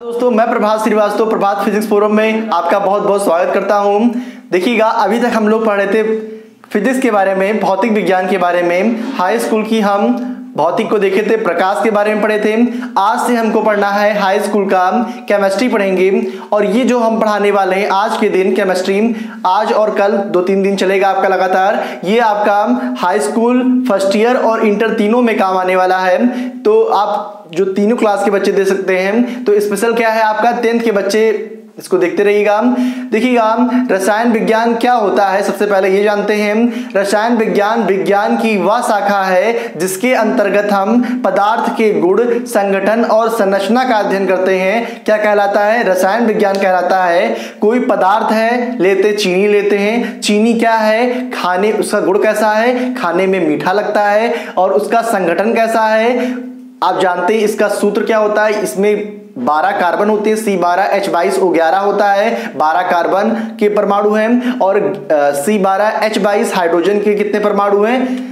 दोस्तों, मैं प्रभात श्रीवास्तव प्रभात physics forum में आपका बहुत बहुत स्वागत करता हूं। देखिएगा, अभी तक हम लोग पढ़ रहे थे फिजिक्स के बारे में, भौतिक विज्ञान के बारे में। हाई स्कूल की हम भौतिक को देखे थे, प्रकाश के बारे में पढ़े थे। आज से हमको पढ़ना है हाई स्कूल का केमिस्ट्री पढ़ेंगे। और ये जो हम पढ़ाने वाले हैं आज के दिन केमिस्ट्री, आज और कल 2-3 दिन चलेगा आपका लगातार। ये आपका हाई स्कूल फर्स्ट ईयर और इंटर तीनों में काम आने वाला है। तो आप जो तीनों क्लास के बच्चे दे सकते हैं। तो स्पेशल क्या है आपका 10th के बच्चे इसको देखते रहिएगा। देखिएगा, रसायन विज्ञान क्या होता है, सबसे पहले ये जानते हैं। रसायन विज्ञान विज्ञान की वह शाखा है जिसके अंतर्गत हम पदार्थ के गुण, संगठन और संरचना का अध्ययन करते हैं। क्या कहलाता है? रसायन विज्ञान कहलाता है। कोई पदार्थ है, लेते चीनी लेते हैं। चीनी क्या है? खाने, उसका गुण कैसा है? खाने में मीठा लगता है। और उसका संगठन कैसा है? आप जानते हैं इसका सूत्र क्या होता है। इसमें 12 कार्बन होते हैं, C12H22O11 होता है, 12 कार्बन के परमाणु हैं। और C12H22 हाइड्रोजन के कितने परमाणु हैं?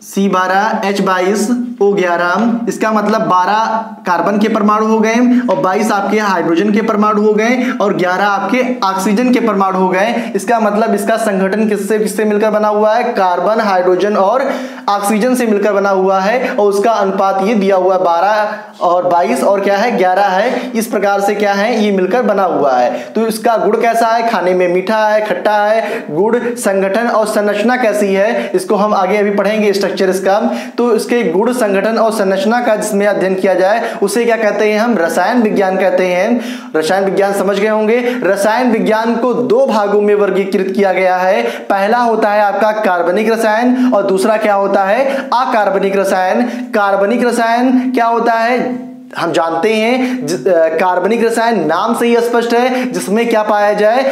C12H22O11, इसका मतलब 12 कार्बन के परमाणु हो गए और 22 आपके हाइड्रोजन के परमाणु हो गए और 11 आपके ऑक्सीजन के परमाणु हो गए। इसका मतलब इसका संगठन किससे किससे मिलकर बना हुआ है? कार्बन, हाइड्रोजन और ऑक्सीजन से मिलकर बना हुआ है। और उसका अनुपात ये दिया हुआ है 12 और 22 और क्या है 11 है। इस प्रकार से क्या है ये मिलकर बना हुआ है। तो इसका गुण कैसा है? खाने में मीठा है, खट्टा है। गुण, संगठन और संरचना कैसी है इसको हम आगे अभी पढ़ेंगे स्ट्रक्चर इसका। तो इसके गुण, संगठन और संरचना का जिसमें अध्ययन किया जाए उसे क्या कहते हैं? हम रसायन विज्ञान कहते हैं। रसायन विज्ञान समझ गए होंगे। रसायन विज्ञान को 2 भागों में वर्गीकृत किया गया है। पहला होता है आपका कार्बनिक रसायन और दूसरा क्या होता है? अकार्बनिक रसायन। कार्बनिक रसायन क्या होता है हम जानते हैं। कार्बनिक रसायन नाम से ही स्पष्ट है, जिसमें क्या पाया जाए?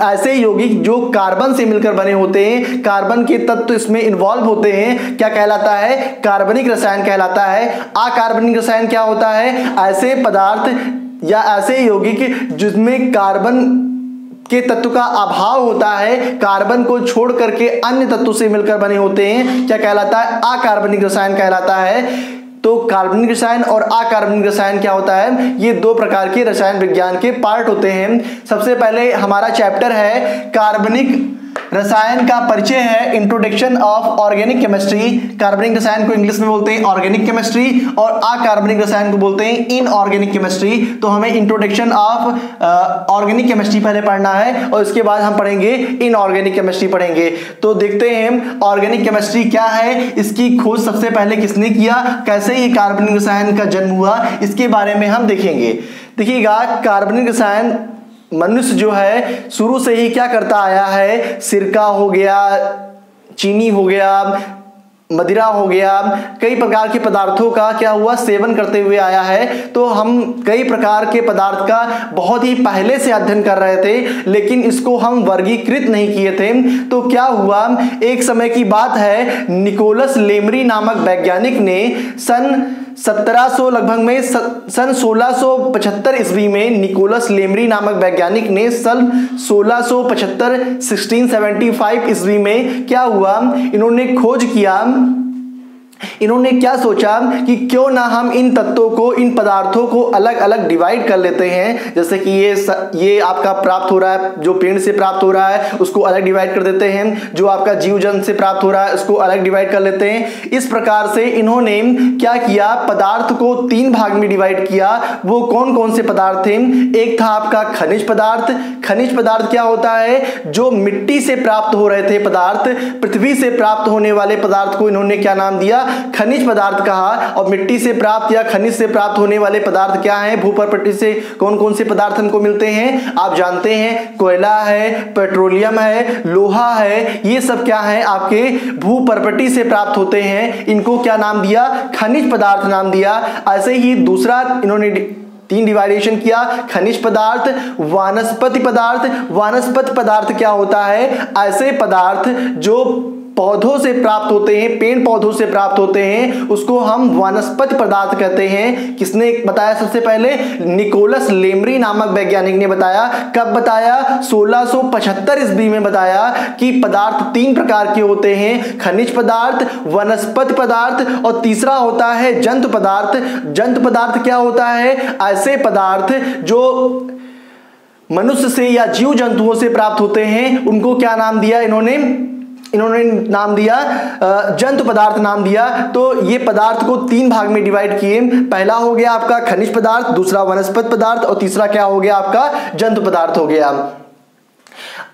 ऐसे यौगिक जो कार्बन से मिलकर बने होते हैं, कार्बन के तत्व इसमें इन्वॉल्व होते हैं। क्या कहलाता है? कार्बनिक रसायन कहलाता है। अकार्बनिक रसायन क्या होता है? ऐसे पदार्थ या ऐसे यौगिक जिसमें कार्बन के तत्व का अभाव होता है, कार्बन को छोड़ करके अन्य तत्वों से मिलकर बने होते हैं। क्या कहलाता है? अकार्बनिक रसायन कहलाता है। तो कार्बनिक रसायन और अकार्बनिक रसायन क्या होता है? ये 2 प्रकार के रसायन विज्ञान के पार्ट होते हैं। सबसे पहले हमारा चैप्टर है कार्बनिक रसायन का परिचय है, इंट्रोडक्शन ऑफ ऑर्गेनिक केमिस्ट्री। कार्बनिक रसायन को इंग्लिश में बोलते हैं ऑर्गेनिक केमिस्ट्री और अकार्बनिक रसायन को बोलते हैं इनऑर्गेनिक केमिस्ट्री। तो हमें इंट्रोडक्शन ऑफ ऑर्गेनिक केमिस्ट्री पहले पढ़ना है और इसके बाद हम पढ़ेंगे इनऑर्गेनिक केमिस्ट्री पढ़ेंगे। तो देखते हैं ऑर्गेनिक केमिस्ट्री क्या है, इसकी खोज सबसे पहले किसने किया, कैसे ये कार्बनिक रसायन का जन्म हुआ, इसके बारे में हम देखेंगे। देखिएगा, कार्बनिक रसायन मनुष्य जो है शुरू से ही क्या करता आया है? सिरका हो गया, चीनी हो गया, मदिरा हो गया, कई प्रकार के पदार्थों का क्या हुआ? सेवन करते हुए आया है। तो हम कई प्रकार के पदार्थ का बहुत ही पहले से अध्ययन कर रहे थे, लेकिन इसको हम वर्गीकृत नहीं किए थे। तो क्या हुआ, एक समय की बात है, निकोलस लेमरी नामक वैज्ञानिक ने सन 1700 लगभग में सन 1675 ईस्वी में निकोलस लेमरी नामक वैज्ञानिक ने सन 1675 ईस्वी में क्या हुआ, इन्होंने खोज किया। इन्होंने क्या सोचा कि क्यों ना हम इन तत्वों को, इन पदार्थों को अलग अलग डिवाइड कर लेते हैं। जैसे कि ये आपका प्राप्त हो रहा है, जो पेड़ से प्राप्त हो रहा है उसको अलग डिवाइड कर देते हैं, जो आपका जीव जंतु से प्राप्त हो रहा है उसको अलग डिवाइड कर लेते हैं। इस प्रकार से इन्होंने क्या किया, पदार्थ को 3 भाग में डिवाइड किया। वो कौन कौन से पदार्थ थे? एक था आपका खनिज पदार्थ। खनिज पदार्थ क्या होता है? जो मिट्टी से प्राप्त हो रहे थे पदार्थ, पृथ्वी से प्राप्त होने वाले पदार्थ को इन्होंने क्या नाम दिया? खनिज पदार्थ कहा। और मिट्टी से प्राप्त या खनिज से प्राप्त होने वाले पदार्थ क्या हैं? भूप्रकृति से कौन कौन से पदार्थ हमको मिलते हैं? आप जानते हैं, कोयला है, पेट्रोलियम है, लोहा है, ये सब क्या है? आपके भूप्रकृति से प्राप्त होते हैं। इनको क्या नाम दिया? खनिज पदार्थ नाम दिया। ऐसे ही दूसरा इन्होंने 3 डिवाइडेशन किया, खनिज पदार्थ, वानस्पति पदार्थ। वानस्पति पदार्थ क्या होता है? ऐसे पदार्थ जो पौधों से प्राप्त होते हैं, पेड़ पौधों से प्राप्त होते हैं, उसको हम वनस्पति पदार्थ कहते हैं। किसने बताया सबसे पहले? निकोलस लेमरी नामक वैज्ञानिक ने बताया। कब बताया? 1675 ईस्वी में बताया कि पदार्थ 3 प्रकार के होते हैं, खनिज पदार्थ, वनस्पति पदार्थ और तीसरा होता है जंतु पदार्थ। जंतु पदार्थ क्या होता है? ऐसे पदार्थ जो मनुष्य से या जीव जंतुओं से प्राप्त होते हैं, उनको क्या नाम दिया इन्होंने नाम दिया जंतु पदार्थ नाम दिया। तो ये पदार्थ को 3 भाग में डिवाइड किए। पहला हो गया आपका खनिज पदार्थ, दूसरा वनस्पति पदार्थ और तीसरा क्या हो गया आपका? जंतु पदार्थ हो गया।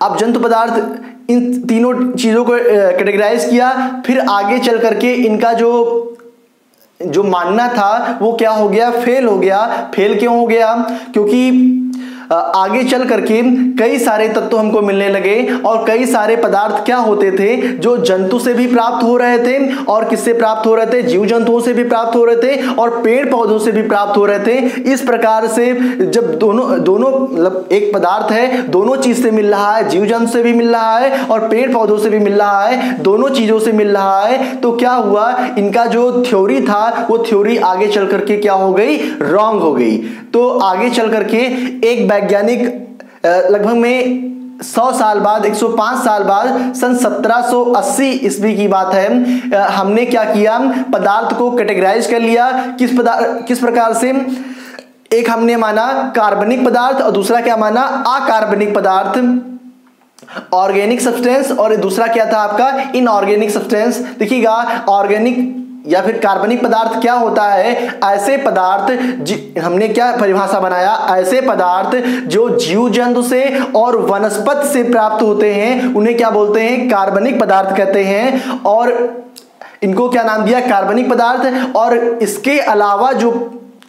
अब जंतु पदार्थ इन तीनों चीजों को कैटेगराइज किया, फिर आगे चल करके इनका जो मानना था वो क्या हो गया? फेल हो गया। फेल क्यों हो गया? क्योंकि आगे चल करके कई सारे तत्व हमको मिलने लगे और कई सारे पदार्थ क्या होते थे जो जंतु से भी प्राप्त हो रहे थे और किससे प्राप्त हो रहे थे? जीव जंतुओं से भी प्राप्त हो रहे थे और पेड़ पौधों से भी प्राप्त हो रहे थे। इस प्रकार से जब दोनों मतलब एक पदार्थ है, दोनों चीज से मिल रहा है, जीव जंतु से भी मिल रहा है और पेड़ पौधों से भी मिल रहा है, दोनों चीजों से मिल रहा है, तो क्या हुआ? इनका जो थ्योरी था वो थ्योरी आगे चल करके क्या हो गई? रॉन्ग हो गई। तो आगे चल करके एक वैज्ञानिक लगभग में 100 साल बाद, 105 साल बाद, सन 1780 ईस्वी की बात है, हमने क्या किया? पदार्थ को कैटेगराइज कर लिया। किस प्रकार से? एक हमने माना कार्बनिक पदार्थ और दूसरा क्या माना? अकार्बनिक पदार्थ, ऑर्गेनिक सब्सटेंस, और दूसरा क्या था आपका? Inorganic substance. देखिएगा, ऑर्गेनिक या फिर कार्बनिक पदार्थ क्या होता है? ऐसे पदार्थ, हमने क्या परिभाषा बनाया? ऐसे पदार्थ जो जीव जंतु से और वनस्पति से प्राप्त होते हैं उन्हें क्या बोलते हैं? कार्बनिक पदार्थ कहते हैं। और इनको क्या नाम दिया? कार्बनिक पदार्थ। और इसके अलावा जो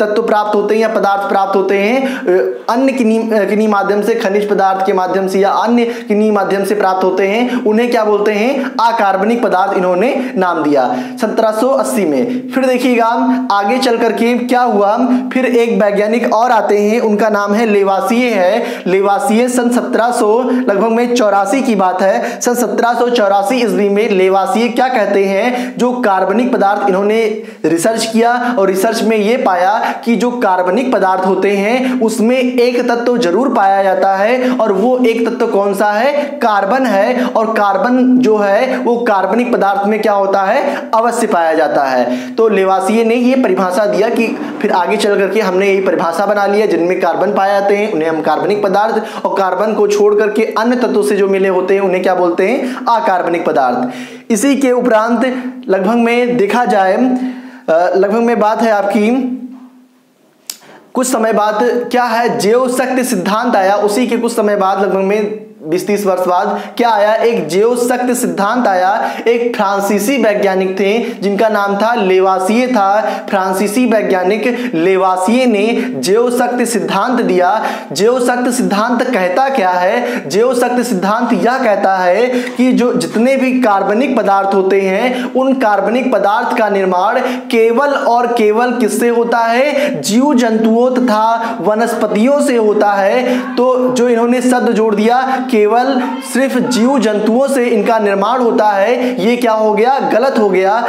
तत्व प्राप्त होते हैं या पदार्थ प्राप्त होते हैं अन्य किन्हीं माध्यम से, खनिज पदार्थ के माध्यम से या अन्य किन्हीं माध्यम से प्राप्त होते हैं, उन्हें क्या बोलते हैं? अकार्बनिक पदार्थ इन्होंने नाम दिया 1780 में। फिर देखिएगा आगे चल करके क्या हुआ? फिर एक वैज्ञानिक और आते हैं, उनका नाम है लेवासिये है। लेवासिये सन 1700 लगभग में 84 की बात है। सन 1784 ईस्वी में लेवासिये क्या कहते हैं? जो कार्बनिक पदार्थ इन्होंने रिसर्च किया और रिसर्च में ये पाया कि जो कार्बनिक पदार्थ होते हैं उसमें एक तत्व जरूर पाया जाता है और वो एक तत्व कौन सा है? कार्बन है। और कार्बन जो है वो कार्बनिक पदार्थ में क्या होता है? अवश्य पाया जाता है। तो लेवासिये ने ये परिभाषा दिया कि फिर आगे चल करके हमने यही परिभाषा बना लिया, जिनमें कार्बन पाए जाते हैं उन्हें हम कार्बनिक पदार्थ, और कार्बन को छोड़ करके अन्य तत्वों से जो मिले होते हैं उन्हें क्या बोलते हैं? अकार्बनिक पदार्थ। इसी के उपरांत लगभग में देखा जाए, लगभग में बात है आपकी, कुछ समय बाद क्या है? जैव शक्ति सिद्धांत आया। उसी के कुछ समय बाद लगभग में 20-30 वर्ष बाद क्या आया? एक जैव शक्ति सिद्धांत आया। एक फ्रांसीसी वैज्ञानिक थे जिनका नाम था लेवासिये था। फ्रांसीसी वैज्ञानिक लेवासिये ने जैव शक्ति सिद्धांत दिया। जैव शक्ति सिद्धांत कहता क्या है? जैव शक्ति सिद्धांत यह कहता है कि जो जितने भी कार्बनिक पदार्थ होते हैं उन कार्बनिक पदार्थ का निर्माण केवल और केवल किससे होता है? जीव जंतुओं तथा वनस्पतियों से होता है। तो जो इन्होंने शब्द जोड़ दिया केवल सिर्फ जीव जंतुओं से इनका निर्माण होता है, ये क्या हो गया? गलत हो गया।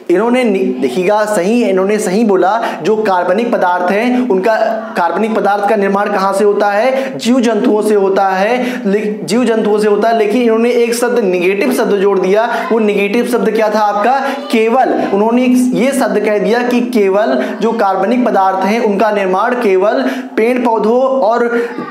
इन्होंने देखिएगा सही, इन्होंने सही बोला। जो कार्बनिक पदार्थ हैं उनका, कार्बनिक पदार्थ का निर्माण कहाँ से होता है? जीव जंतुओं से होता है, जीव जंतुओं से होता है। लेकिन इन्होंने एक शब्द निगेटिव शब्द जोड़ दिया। वो निगेटिव शब्द क्या था आपका? केवल। उन्होंने ये शब्द कह दिया कि केवल जो कार्बनिक पदार्थ हैं उनका निर्माण केवल पेड़ पौधों और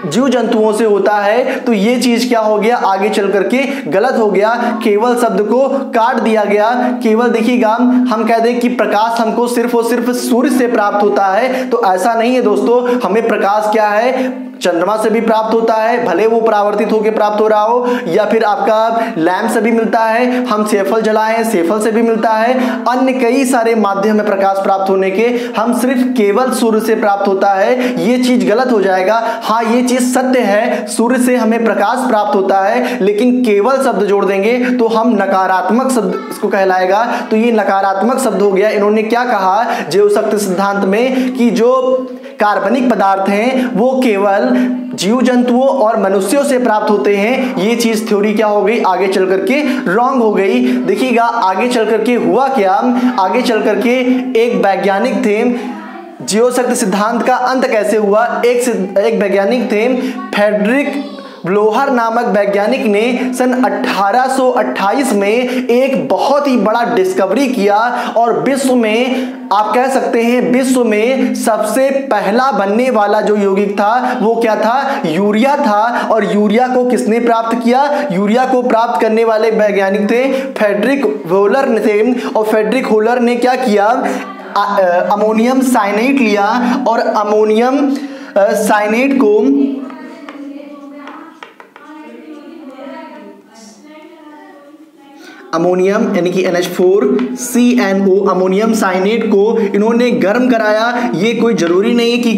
जीव जंतुओं से होता है। तो ये चीज क्या हो गया? आगे चल करके गलत हो गया। केवल शब्द को काट दिया गया। केवल देखिएगा, हम कह दें कि प्रकाश हमको सिर्फ और सिर्फ सूर्य से प्राप्त होता है, तो ऐसा नहीं है दोस्तों। हमें प्रकाश क्या है? चंद्रमा से भी प्राप्त होता है, भले वो परावर्तित होकर प्राप्त हो रहा हो, या फिर आपका लैंप से भी मिलता है, हम सेफल जलाएं सेफल से भी मिलता है। अन्य कई सारे माध्यम है प्रकाश प्राप्त होने के, हम सिर्फ केवल सूर्य से प्राप्त होता है। ये चीज गलत हो जाएगा। हाँ, ये चीज सत्य है, सूर्य से हमें प्रकाश प्राप्त होता है, लेकिन केवल शब्द जोड़ देंगे तो हम नकारात्मक शब्द इसको कहलाएगा। तो ये नकारात्मक शब्द हो गया। इन्होंने क्या कहा जैव शक्ति सिद्धांत में कि जो कार्बनिक पदार्थ हैं वो केवल जीव जंतुओं और मनुष्यों से प्राप्त होते हैं, ये चीज थ्योरी क्या हो गई, आगे चल करके रॉन्ग हो गई। देखिएगा आगे चल करके हुआ क्या, आगे चल करके एक वैज्ञानिक थे, जीवशक्ति सिद्धांत का अंत कैसे हुआ, एक वैज्ञानिक थे फ्रेडरिक ब्लोहर नामक वैज्ञानिक ने सन 1828 में एक बहुत ही बड़ा डिस्कवरी किया और विश्व में, आप कह सकते हैं विश्व में सबसे पहला बनने वाला जो यौगिक था वो क्या था, यूरिया था। और यूरिया को किसने प्राप्त किया, यूरिया को प्राप्त करने वाले वैज्ञानिक थे फ्रेडरिक होलर थे। और फ्रेडरिक होलर ने क्या किया, अमोनियम साइनेट लिया और अमोनियम साइनेट को अमोनियम यानी कि NH4CNO अमोनियम साइनेट को इन्होंने गर्म कराया। ये कोई जरूरी नहीं है कि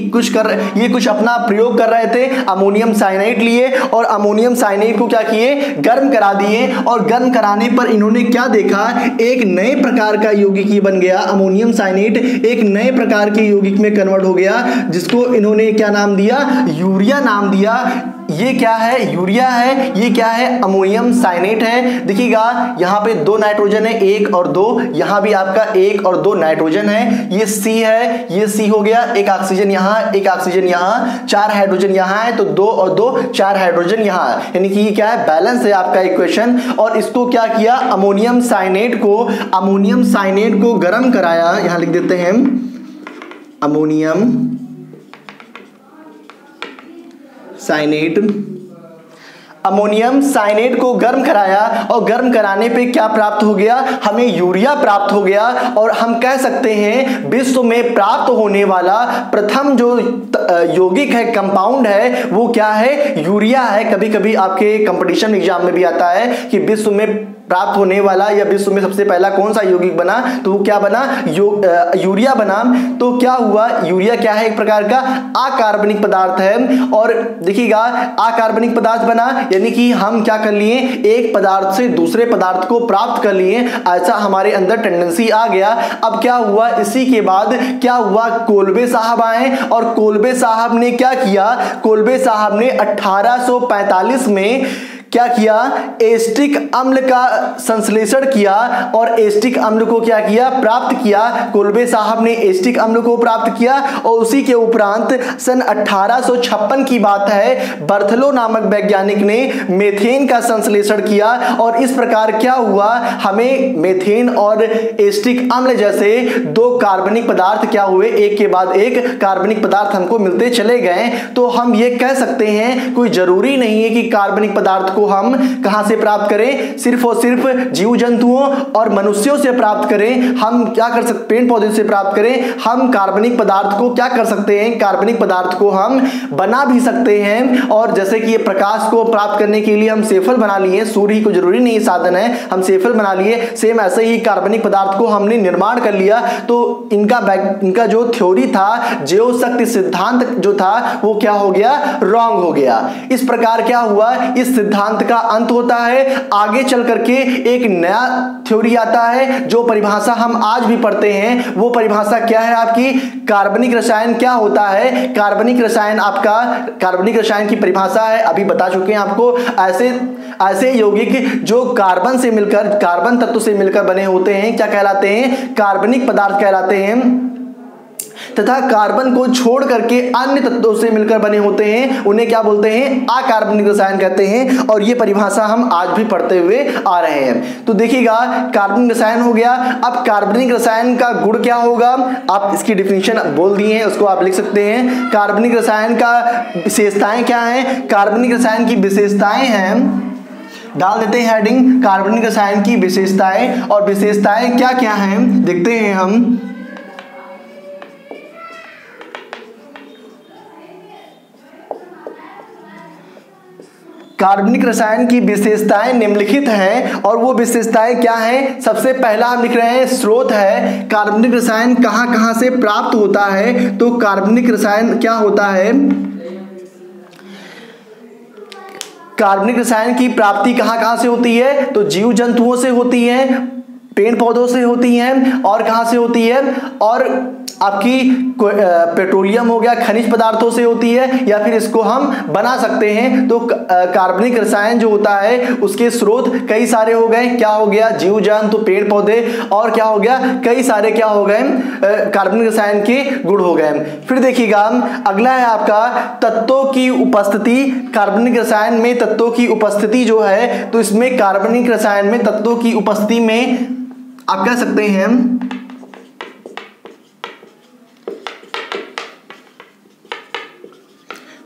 ये कुछ अपना प्रयोग कर रहे थे, अमोनियम साइनेट लिए और अमोनियम साइनेट को क्या किए, गर्म करा दिए। और गर्म कराने पर इन्होंने क्या देखा, एक नए प्रकार का यौगिक ये बन गया, अमोनियम साइनेट एक नए प्रकार के यौगिक में कन्वर्ट हो गया, जिसको इन्होंने क्या नाम दिया, यूरिया नाम दिया। ये क्या है, यूरिया है, ये क्या है, अमोनियम साइनेट है। देखिएगा यहाँ पे 2 नाइट्रोजन है, 1 और 2, यहाँ भी आपका 1 और 2 नाइट्रोजन है। ये C है, ये C हो गया, एक ऑक्सीजन यहाँ, एक ऑक्सीजन यहाँ, 4 हाइड्रोजन यहाँ है, तो 2 और 2 4 हाइड्रोजन यहाँ, यानी कि ये क्या है, बैलेंस है आपका इक्वेशन। और इसको क्या किया, अमोनियम साइनेट को गर्म कराया, यहाँ लिख देते हैं अमोनियम साइनेट को गर्म कराया और गर्म कराने पे क्या प्राप्त हो गया, हमें यूरिया प्राप्त हो गया। और हम कह सकते हैं विश्व में प्राप्त होने वाला प्रथम जो यौगिक है, कंपाउंड है, वो क्या है, यूरिया है। कभी कभी आपके कंपटीशन एग्जाम में भी आता है कि विश्व में प्राप्त होने वाला या विश्व में सबसे पहला कौन सा यौगिक बना, तो वो क्या बना, यूरिया बना। तो क्या हुआ, यूरिया क्या है, एक प्रकार का अकार्बनिक पदार्थ है। और देखिएगा अकार्बनिक पदार्थ बना, यानी कि हम क्या कर लिए, एक पदार्थ से दूसरे पदार्थ को प्राप्त कर लिए, ऐसा हमारे अंदर टेंडेंसी आ गया। अब क्या हुआ, इसी के बाद क्या हुआ, कोल्बे साहब आए और कोल्बे साहब ने क्या किया, कोल्बे साहब ने 1845 में क्या किया, एस्टिक अम्ल का संश्लेषण किया और एस्टिक अम्ल को क्या किया, प्राप्त किया। कोल्बे साहब ने एस्टिक अम्ल को प्राप्त किया और उसी के उपरांत सन 1856 की बात है, बर्थलो नामक वैज्ञानिक ने मेथेन का संश्लेषण किया। और इस प्रकार क्या हुआ, हमें मेथेन और एस्टिक अम्ल जैसे 2 कार्बनिक पदार्थ क्या हुए, एक के बाद एक कार्बनिक पदार्थ हमको मिलते चले गए। तो हम ये कह सकते हैं, कोई जरूरी नहीं है कि कार्बनिक पदार्थ हम कहां से प्राप्त करें, सिर्फ और सिर्फ जीव जंतुओं और मनुष्यों से प्राप्त करें। हम क्या कर सकते, पेड़ पौधे से प्राप्त करें। हम कार्बनिक पदार्थ को क्या कर सकते हैं, कार्बनिक पदार्थ को हम बना भी सकते हैं। और जैसे कि ये प्रकाश को प्राप्त करने के लिए हम सेफल बना लिए, सूर्य ही को जरूरी नहीं साधन है, हम सेफल बना लिए, सेम ऐसे ही कार्बनिक पदार्थ को हमने निर्माण कर लिया। तो इनका जो थ्योरी था, जीवशक्ति सिद्धांत जो था, वो क्या हो गया, रॉन्ग हो गया। इस प्रकार क्या हुआ, इस सिद्धांत का अंत होता है। आगे चल करके एक नया थ्योरी आता है, जो परिभाषा हम आज भी पढ़ते हैं। वो परिभाषा क्या है आपकी, कार्बनिक रसायन क्या होता है। कार्बनिक रसायन की परिभाषा है, अभी बता चुके हैं आपको, ऐसे यौगिक जो कार्बन तत्व से मिलकर बने होते हैं, क्या कहलाते हैं, कार्बनिक पदार्थ कहलाते हैं। तथा कार्बन को छोड़ करके अन्य तत्वों से मिलकर बने होते हैं, उन्हें क्या बोलते हैं, अकार्बनिक रसायन कहते हैं। और ये परिभाषा हम आज भी पढ़ते हुए आ रहे हैं। तो देखिएगा कार्बनिक रसायन हो गया। अब कार्बनिक रसायन का गुण क्या होगा, आप इसकी डिफिनीशन बोल दिए हैं, उसको आप लिख सकते हैं। कार्बनिक रसायन का विशेषताएं क्या हैं, कार्बनिक रसायन की विशेषताएं हैं, डाल देते हैं हेडिंग, कार्बनिक रसायन की विशेषताएं। और विशेषताएं क्या क्या हैं देखते हैं हम। कार्बनिक रसायन की विशेषताएं निम्नलिखित हैं और वो विशेषताएं क्या हैं। सबसे पहला हम लिख रहे हैं स्रोत है, कार्बनिक रसायन कहां कहां से प्राप्त होता है। तो कार्बनिक रसायन क्या होता है, कार्बनिक रसायन की प्राप्ति कहां कहां से होती है, तो जीव जंतुओं से होती है। पेड़ पौधों से होती हैं और कहाँ से होती है, और आपकी पेट्रोलियम हो गया, खनिज पदार्थों से होती है, या फिर इसको हम बना सकते हैं। तो कार्बनिक रसायन जो होता है उसके स्रोत कई सारे हो गए। क्या हो गया? जीव जंतु, पेड़ पौधे, और क्या हो गया? कई सारे क्या हो गए? कार्बनिक रसायन के गुण हो गए। फिर देखिएगा अगला है आपका तत्वों की उपस्थिति। कार्बनिक रसायन में तत्वों की उपस्थिति जो है, तो इसमें कार्बनिक रसायन में तत्वों की उपस्थिति में आप कह सकते हैं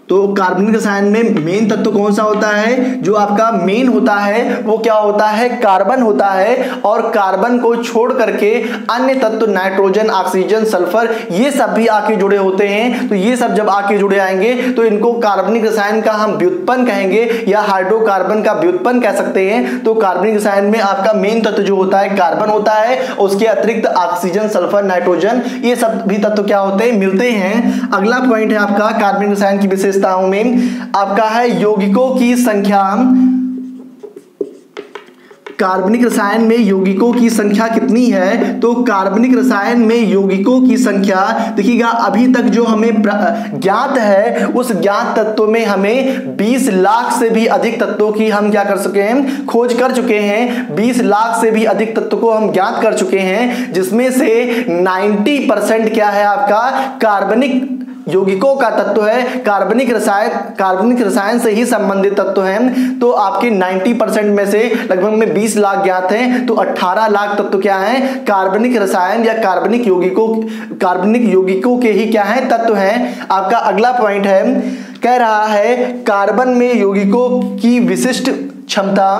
तो कार्बनिक रसायन में मेन तत्व कौन सा होता है? जो आपका मेन होता है वो क्या होता है? कार्बन होता है। और कार्बन को छोड़ करके अन्य तत्व नाइट्रोजन, ऑक्सीजन, सल्फर, ये सब भी आके जुड़े होते हैं। तो ये सब जब आके जुड़े आएंगे तो इनको कार्बनिक रसायन का हम व्युत्पन्न कहेंगे या हाइड्रोकार्बन का व्युत्पन्न कह सकते हैं। तो कार्बनिक रसायन में आपका मेन तत्व जो होता है कार्बन होता है, उसके अतिरिक्त ऑक्सीजन, सल्फर, नाइट्रोजन, ये सब भी तत्व क्या होते हैं? मिलते हैं। अगला पॉइंट है आपका कार्बनिक रसायन की विशेषताओं में आपका है यौगिकों की संख्या। कार्बनिक रसायन में यौगिकों की संख्या कितनी है? तो कार्बनिक रसायन में यौगिकों की संख्या देखिएगा, अभी तक जो हमें ज्ञात है उस ज्ञात तत्वों में हमें 20 लाख से भी अधिक तत्वों की हम क्या कर चुके हैं? खोज कर चुके हैं। 20 लाख से भी अधिक तत्वों को हम ज्ञात कर चुके हैं, जिसमें से 90% क्या है आपका? कार्बनिक यौगिकों का तत्व है। कार्बनिक रसायन से ही संबंधित तत्व हैं। तो आपके 90% में से लगभग में 20 लाख ज्ञात हैं, तो 18 लाख तत्व क्या हैं? कार्बनिक रसायन या कार्बनिक यौगिकों के ही क्या है? तत्व हैं। आपका अगला पॉइंट है, कह रहा है कार्बन में यौगिकों की विशिष्ट क्षमता।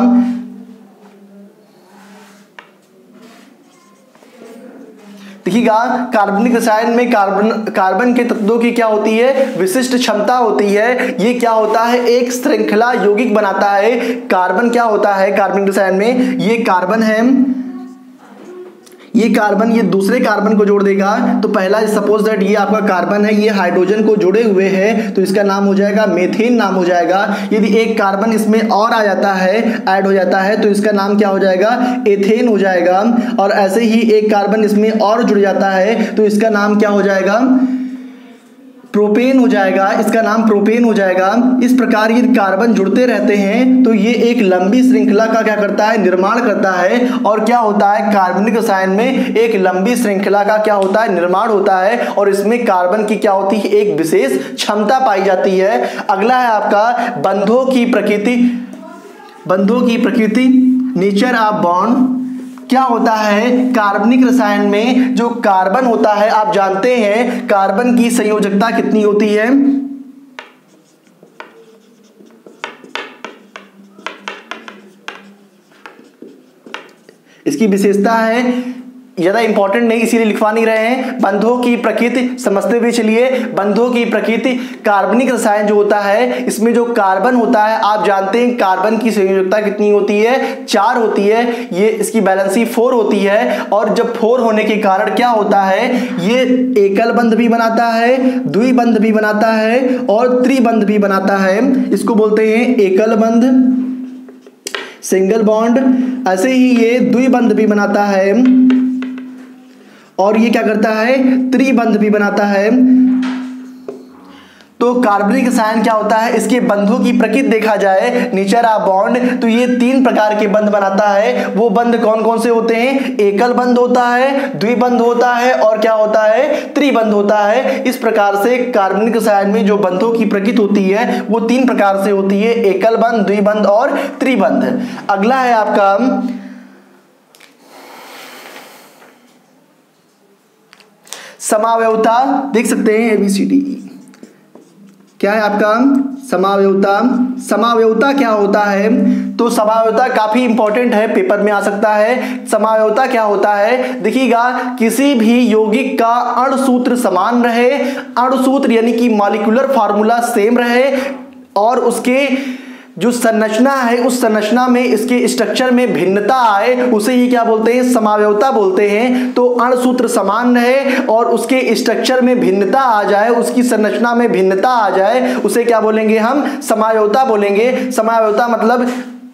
देखिएगा कार्बनिक रसायन में कार्बन के तत्वों की क्या होती है? विशिष्ट क्षमता होती है। ये क्या होता है? एक श्रृंखला यौगिक बनाता है। कार्बन क्या होता है कार्बनिक रसायन में? ये कार्बन है, ये कार्बन ये दूसरे कार्बन को जोड़ देगा। तो पहला सपोज दैट ये आपका कार्बन है, ये हाइड्रोजन को जुड़े हुए है, तो इसका नाम हो जाएगा मेथेन नाम हो जाएगा। यदि एक कार्बन इसमें और आ जाता है, ऐड हो जाता है, तो इसका नाम क्या हो जाएगा? एथेन हो जाएगा। और ऐसे ही एक कार्बन इसमें और जुड़ जाता है, तो इसका नाम क्या हो जाएगा? प्रोपेन हो जाएगा। इसका नाम प्रोपेन हो जाएगा। इस प्रकार ये कार्बन जुड़ते रहते हैं, तो ये एक लंबी श्रृंखला का क्या करता है? निर्माण करता है। और क्या होता है? कार्बनिक रसायन में एक लंबी श्रृंखला का क्या होता है? निर्माण होता है। और इसमें कार्बन की क्या होती है? एक विशेष क्षमता पाई जाती है। अगला है आपका बंधों की प्रकृति, नेचर ऑफ बॉन्ड। क्या होता है? कार्बनिक रसायन में जो कार्बन होता है, आप जानते हैं कार्बन की संयोजकता कितनी होती है? इसकी विशेषता है, ज्यादा इंपॉर्टेंट नहीं इसीलिए लिखवा नहीं रहे हैं। बंधों की प्रकृति समझते हुए चलिए। बंधों की प्रकृति, कार्बनिक रसायन जो होता है इसमें जो कार्बन होता है, आप जानते हैं कार्बन की संयोजकता कितनी होती है? 4 होती है। ये इसकी बैलेंसी 4 होती है। और जब 4 होने के कारण क्या होता है? ये एकल बंध भी बनाता है, द्विबंध भी बनाता है और त्रिबंध भी बनाता है। इसको बोलते हैं एकल बंध, सिंगल बॉन्ड। ऐसे ही ये द्विबंध भी बनाता है और ये क्या करता है? त्रिबंध भी बनाता है। तो कार्बनिक रसायन क्या होता है? इसके बंधों की प्रकृति देखा जाए, नेचर ऑफ बॉन्ड, तो ये 3 प्रकार के बंध बनाता है। वो बंध कौन कौन से होते हैं? एकल बंध होता है, द्विबंध होता है और क्या होता है? त्रिबंध होता है। इस प्रकार से कार्बनिक रसायन में जो बंधों की प्रकृति होती है वो 3 प्रकार से होती है, एकल बंध, द्विबंध और त्रिबंध। अगला है आपका समावयवता। देख सकते हैं ABCD। क्या है आपका? समावयवता। समावयवता क्या होता है? तो समावयवता काफी इंपॉर्टेंट है, पेपर में आ सकता है। समावयवता क्या होता है? देखिएगा, किसी भी यौगिक का अणुसूत्र समान रहे, अणुसूत्र यानी कि मॉलिक्यूलर फार्मूला सेम रहे, और उसके जो संरचना है उस संरचना में इसके स्ट्रक्चर में भिन्नता आए, उसे ही क्या बोलते हैं? समावयवता बोलते हैं। तो अणुसूत्र समान रहे और उसके स्ट्रक्चर में भिन्नता आ जाए, उसकी संरचना में भिन्नता आ जाए, उसे क्या बोलेंगे हम? समावयवता बोलेंगे। समावयवता मतलब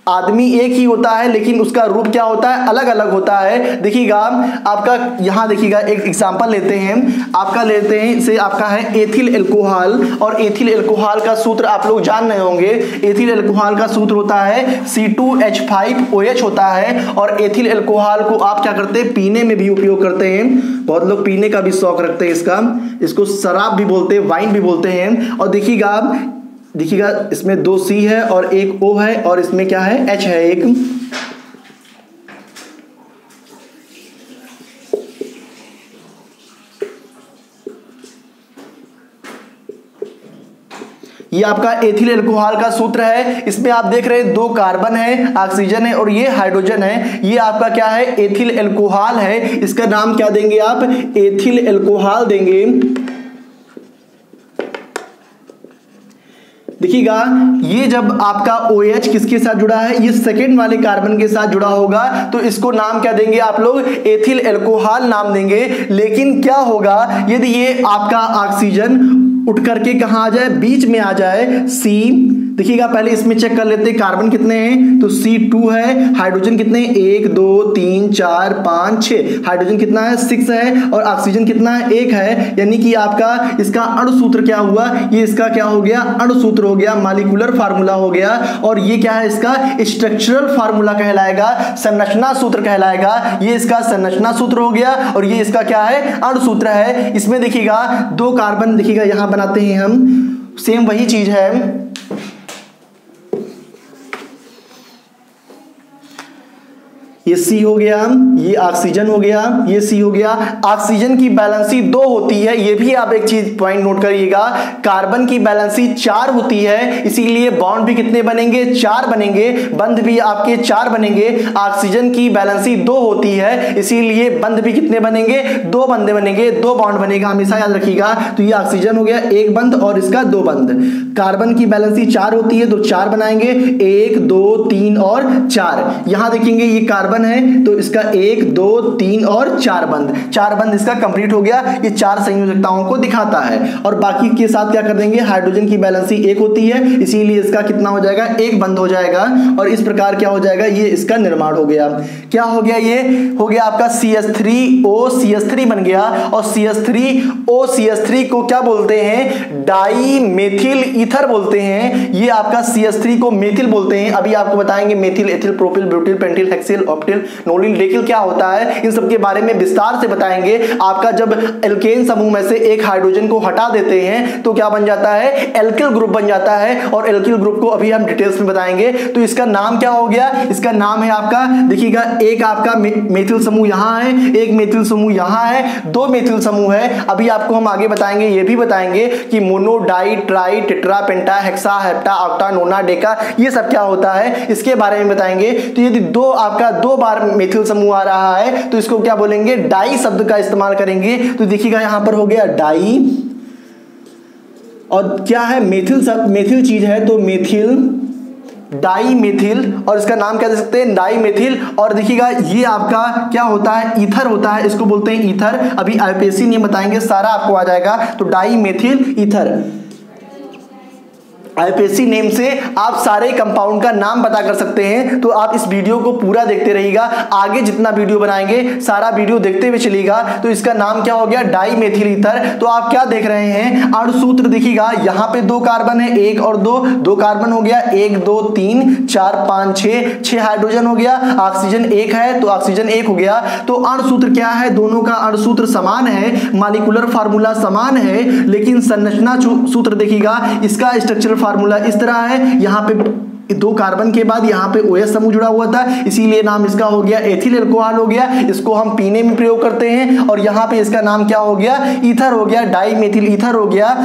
आदमी एक ही होता है लेकिन उसका रूप क्या होता है, अलग अलग होता है। देखिएगा आपका यहाँ देखिएगा एक एग्जांपल लेते हैं, आपका लेते हैं से आपका है एथिल अल्कोहल, और एथिल अल्कोहल का सूत्र आप लोग जान रहे होंगे। एथिल अल्कोहल का सूत्र होता है C2H5OH होता है, और एथिल अल्कोहल को आप क्या करते हैं, पीने में भी उपयोग करते हैं। बहुत लोग पीने का भी शौक रखते हैं इसको शराब भी बोलते हैं, वाइन भी बोलते हैं। और देखिएगा इसमें 2 C है और 1 O है, और इसमें क्या है, H है एक। ये आपका एथिल अल्कोहल का सूत्र है। इसमें आप देख रहे हैं 2 कार्बन है, ऑक्सीजन है, और ये हाइड्रोजन है। ये आपका क्या है, एथिल अल्कोहल है। इसका नाम क्या देंगे आप, एथिल अल्कोहल देंगे। देखिएगा ये जब आपका OH किसके साथ जुड़ा है, ये सेकेंड वाले कार्बन के साथ जुड़ा होगा, तो इसको नाम क्या देंगे आप लोग, एथिल अल्कोहल नाम देंगे। लेकिन क्या होगा यदि ये आपका ऑक्सीजन उठ करके कहां आ जाए, बीच में आ जाए, C। देखिएगा पहले इसमें चेक कर लेते हैं कार्बन कितने हैं, तो C2 है। हाइड्रोजन कितने हैं, 1 2 3 4 5 6। हाइड्रोजन कितना है, 6 है, और ऑक्सीजन कितना है, 1 है। यानी कि आपका इसका अणु सूत्र क्या हुआ, ये इसका क्या हो गया, अणु सूत्र हो गया, मॉलिक्यूलर फार्मूला हो गया। और ये क्या है, इसका स्ट्रक्चरल फार्मूला कहलाएगा, संरचना सूत्र कहलाएगा। ये इसका संरचना सूत्र हो गया, और ये इसका क्या है, अणु सूत्र है। इसमें देखिएगा 2 कार्बन देखिएगा यहां बनाते हैं हम, सेम वही चीज है। ये C हो गया, ये ऑक्सीजन हो गया, ये C हो गया। ऑक्सीजन की बैलेंसी 2 होती है, ये भी आप एक चीज पॉइंट नोट करिएगा। कार्बन की बैलेंसी 4 होती है, इसीलिए बॉन्ड भी कितने बनेंगे, 4 बनेंगे, बंध भी आपके 4 बनेंगे। ऑक्सीजन की बैलेंसी 2 होती है, इसीलिए बंध भी कितने बनेंगे, 2 बंधे बनेंगे, 2 बॉन्ड बनेगा, हमेशा याद रखिएगा। तो ये ऑक्सीजन हो गया 1 बंध और इसका 2 बंध। कार्बन की बैलेंसी 4 होती है, तो 4 बनाएंगे, 1 2 3 और 4। यहां देखेंगे ये कार्बन है, तो इसका 1 2 3 और 4 बंध, 4 बंध इसका कंप्लीट हो गया। ये 4 संयोजकताओं को दिखाता है। और बाकी के साथ क्या कर देंगे, हाइड्रोजन की बैलेंसी 1 होती है, इसीलिए इसका कितना हो जाएगा, 1 बंध हो जाएगा। और इस प्रकार क्या हो जाएगा, ये इसका निर्माण हो गया। क्या हो गया, ये हो गया आपका CH3OCH3 बन गया। और CH3OCH3 को क्या बोलते हैं, डाई मेथिल ईथर बोलते हैं। ये आपका CH3 को मेथिल बोलते हैं। अभी आपको बताएंगे methyl, ethyl, propyl, butyl, pentyl, hexyl, octyl, nonyl, decyl क्या होता है, इन सब के बारे में विस्तार से बताएंगे। आपका जब एल्केन समूह में से एक हाइड्रोजन को हटा देते हैं तो क्या बन जाता है, एल्किल ग्रुप बन जाता है। और एल्किल ग्रुप को अभी हम डिटेल्स में बताएंगे। तो इसका नाम क्या हो गया, इसका नाम है आपका, देखिएगा एक आपका मेथिल समूह यहां है, एक मेथिल समूह यहां है, 2 मेथिल समूह है। अभी आपको हम आगे बताएंगे, ये भी बताएंगे कि मोनो, डाई, ट्राई, टेट्रा, पेंटा, हेक्सा, हेप्टा, ऑक्टा, नोना, डेका, ये सब क्या होता है, इसके बारे में बताएंगे। तो यदि 2 बार मेथिल समूह आ रहा है तो इसको क्या बोलेंगे, डाई शब्द का इस्तेमाल करेंगे। तो देखिएगा यहां पर हो गया डाई, और क्या है, मेथिल चीज है, तो मेथिल, डाई मेथिल, और इसका नाम क्या दे सकते हैं, डाई मेथिल। और देखिएगा ये आपका क्या होता है, ईथर होता है, इसको बोलते हैं ईथर। अभी IUPAC नियम बताएंगे, सारा आपको आ जाएगा। तो dimethyl ether, IUPAC name से आप सारे कंपाउंड का नाम पता कर सकते हैं। तो आप इस वीडियो को पूरा देखते रहिएगा, आगे जितना वीडियो बनाएंगे सारा वीडियो देखते हुए चलिएगा। तो इसका नाम क्या हो गया, डाई मेथिल ईथर। तो आप क्या देख रहे हैं, अणु सूत्र देखिएगा, यहाँ पे 2 कार्बन है, 1 और 2 कार्बन हो गया, 1 2 3 4 5 6 हाइड्रोजन हो गया, ऑक्सीजन 1 है, तो ऑक्सीजन 1 हो गया। तो अणु सूत्र क्या है, दोनों का अणु सूत्र समान है, मॉलिक्यूलर फार्मूला समान है, लेकिन संरचना सूत्र देखिएगा, इसका स्ट्रक्चरल फार्मूला इस तरह है। यहाँ पे 2 कार्बन के बाद यहाँ पे OH समूह जुड़ा हुआ था, इसीलिए नाम इसका हो गया एथिल अल्कोहल हो गया। इसको हम पीने में प्रयोग करते हैं। और यहाँ पे इसका नाम क्या हो गया, ईथर हो गया, डाई मेथिल ईथर हो गया।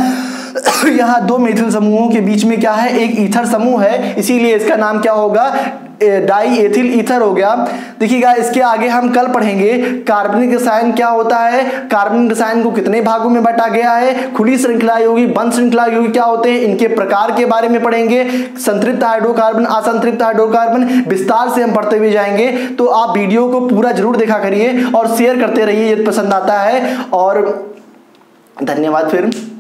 यहाँ 2 मेथिल समूहों के बीच में क्या है, एक ईथर समूह है, इसीलिए इसका नाम क्या होगा, डाई एथिल ईथर हो गया। देखिएगा इसके आगे हम कल पढ़ेंगे कार्बनिक रसायन क्या होता है, कार्बनिक रसायन को कितने भागों में बांटा गया है, खुली श्रृंखला यौगिक, बंद श्रृंखला यौगिक क्या होते हैं, इनके प्रकार के बारे में पढ़ेंगे। संतृप्त हाइड्रोकार्बन, असंतृप्त हाइड्रोकार्बन विस्तार से हम पढ़ते हुए जाएंगे। तो आप वीडियो को पूरा जरूर देखा करिए और शेयर करते रहिए यदि पसंद आता है। और धन्यवाद फिर।